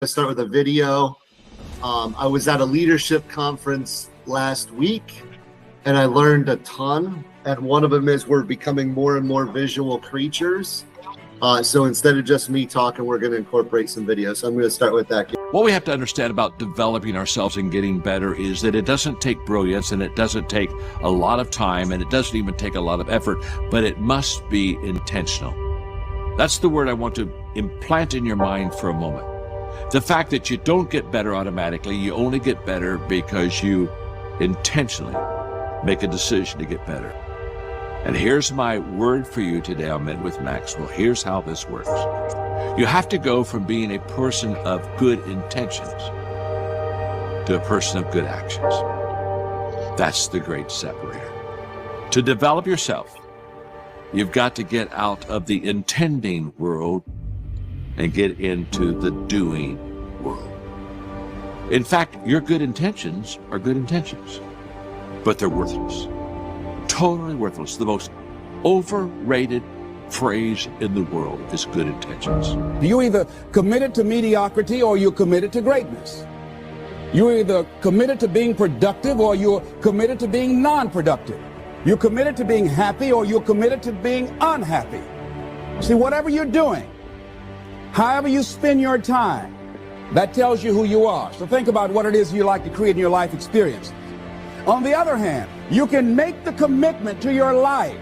to start with a video. I was at a leadership conference last week and I learned a ton. And one of them is we're becoming more and more visual creatures. So instead of just me talking, we're going to incorporate some videos. So I'm going to start with that. What we have to understand about developing ourselves and getting better is that it doesn't take brilliance, and it doesn't take a lot of time, and it doesn't even take a lot of effort, but it must be intentional. That's the word I want to implant in your mind for a moment. The fact that you don't get better automatically, you only get better because you intentionally make a decision to get better. And here's my word for you today on Men with Maxwell. Here's how this works. You have to go from being a person of good intentions to a person of good actions. That's the great separator. To develop yourself, you've got to get out of the intending world and get into the doing world. In fact, your good intentions are good intentions, but they're worthless. Totally worthless. The most overrated phrase in the world is good intentions. You're either committed to mediocrity or you're committed to greatness. You're either committed to being productive or you're committed to being non-productive. You're committed to being happy or you're committed to being unhappy. See, whatever you're doing, however you spend your time, that tells you who you are. So think about what it is you like to create in your life experience. On the other hand, you can make the commitment to your life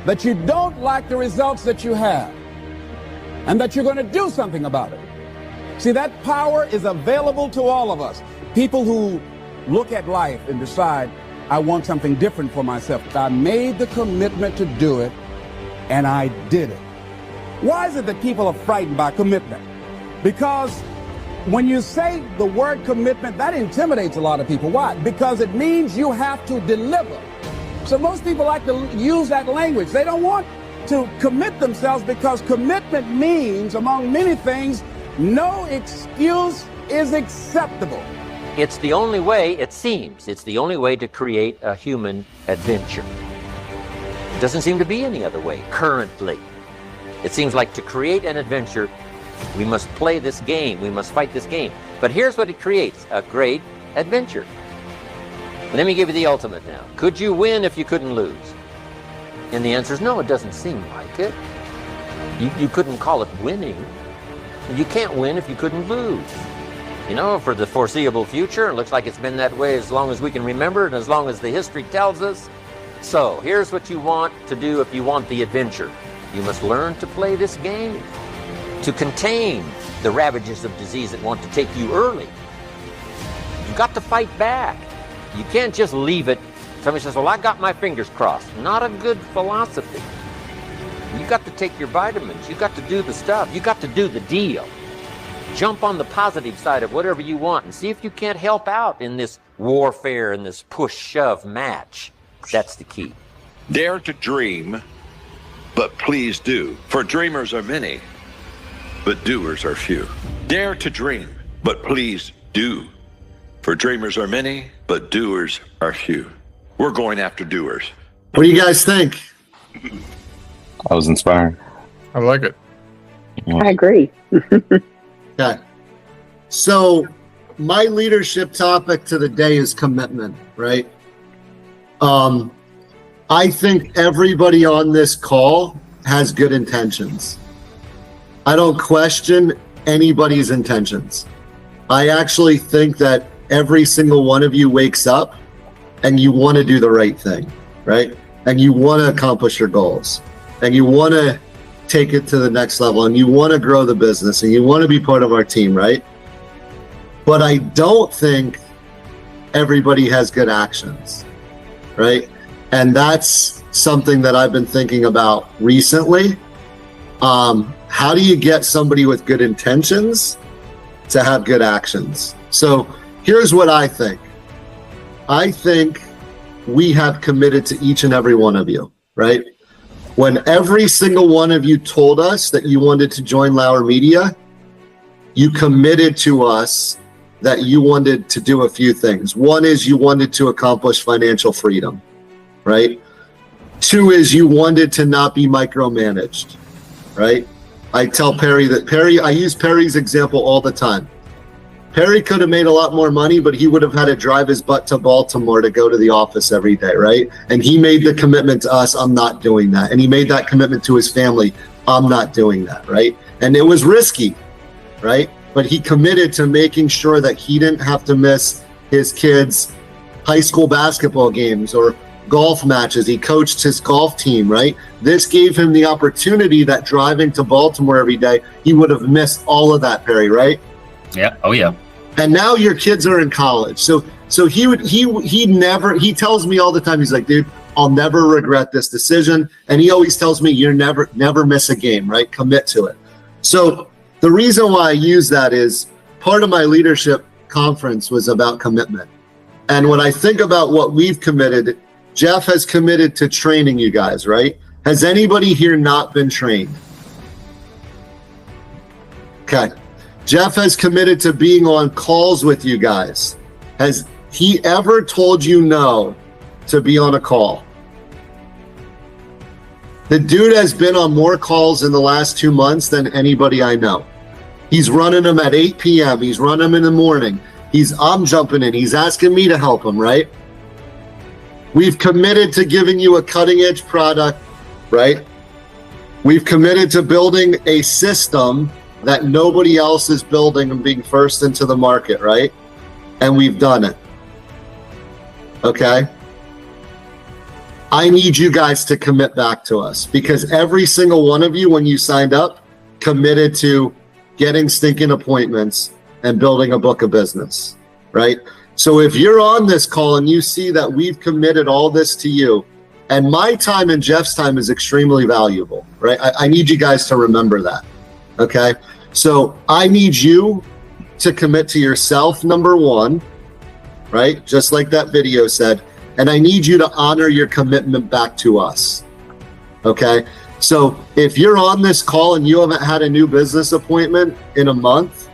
that you don't like the results that you have and that you're going to do something about it. See, that power is available to all of us. People who look at life and decide, I want something different for myself. I made the commitment to do it, and I did it. Why is it that people are frightened by commitment? Because when you say the word commitment, that intimidates a lot of people. Why? Because it means you have to deliver. So most people like to use that language. They don't want to commit themselves because commitment means, among many things, no excuse is acceptable. It's the only way, it seems, it's the only way to create a human adventure. It doesn't seem to be any other way currently. It seems like to create an adventure, we must play this game, we must fight this game. But here's what it creates, a great adventure. Let me give you the ultimate now. Could you win if you couldn't lose? And the answer is no, it doesn't seem like it. You couldn't call it winning. You can't win if you couldn't lose. You know, for the foreseeable future, it looks like it's been that way as long as we can remember and as long as the history tells us. So here's what you want to do if you want the adventure. You must learn to play this game, to contain the ravages of disease that want to take you early. You've got to fight back. You can't just leave it. Somebody says, well, I got my fingers crossed. Not a good philosophy. You got to take your vitamins. You got to do the stuff. You got to do the deal. Jump on the positive side of whatever you want and see if you can't help out in this warfare, in this push-shove match. That's the key. Dare to dream, but please do. For dreamers are many, but doers are few. Dare to dream, but please do. For dreamers are many, but doers are few. We're going after doers. What do you guys think? I was inspired. I like it. I agree. Okay. So my leadership topic to the day is commitment, right? I think everybody on this call has good intentions. I don't question anybody's intentions. I actually think that every single one of you wakes up and you want to do the right thing, right? And you want to accomplish your goals and you want to take it to the next level and you want to grow the business and you want to be part of our team, right? But I don't think everybody has good actions, right? And that's something that I've been thinking about recently. How do you get somebody with good intentions to have good actions? So here's what I think. I think we have committed to each and every one of you, right? When every single one of you told us that you wanted to join Lauer Media, you committed to us that you wanted to do a few things. One is you wanted to accomplish financial freedom, right? Two is you wanted to not be micromanaged, right? I tell Perry that I use Perry's example all the time. Perry could have made a lot more money, but he would have had to drive his butt to Baltimore to go to the office every day, right? And he made the commitment to us, I'm not doing that. And he made that commitment to his family, I'm not doing that, right? And it was risky, right? But he committed to making sure that he didn't have to miss his kids' high school basketball games or golf matches. He coached his golf team, right? This gave him the opportunity that driving to Baltimore every day, he would have missed all of that, Perry, right? Yeah. Oh, yeah. And now your kids are in college. So he tells me all the time, he's like, dude, I'll never regret this decision. And he always tells me, you're never miss a game, right? Commit to it. So the reason why I use that is part of my leadership conference was about commitment. And when I think about what we've committed, Jeff has committed to training you guys, right? Has anybody here not been trained? Okay. Jeff has committed to being on calls with you guys. Has he ever told you no to be on a call? The dude has been on more calls in the last 2 months than anybody I know. He's running them at 8 p.m. He's running them in the morning. I'm jumping in. He's asking me to help him, right? We've committed to giving you a cutting edge product, right? We've committed to building a system that nobody else is building and being first into the market, right? And we've done it. Okay? I need you guys to commit back to us because every single one of you, when you signed up, committed to getting stinking appointments and building a book of business, right? So if you're on this call and you see that we've committed all this to you, and my time and Jeff's time is extremely valuable, right? I need you guys to remember that, okay? So I need you to commit to yourself, number one, right? Just like that video said. And I need you to honor your commitment back to us, okay? So if you're on this call and you haven't had a new business appointment in a month,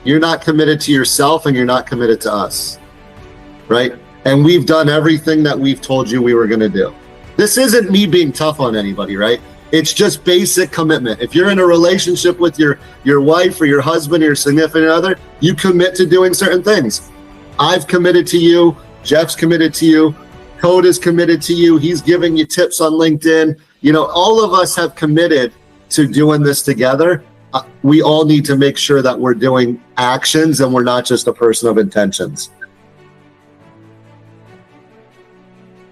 you're not committed to yourself and you're not committed to us, right? And we've done everything that we've told you we were going to do. This isn't me being tough on anybody, right? It's just basic commitment. If you're in a relationship with your wife or your husband or your significant other, you commit to doing certain things. I've committed to you. Jeff's committed to you. Code is committed to you. He's giving you tips on LinkedIn. You know, all of us have committed to doing this together. We all need to make sure that we're doing actions and we're not just a person of intentions.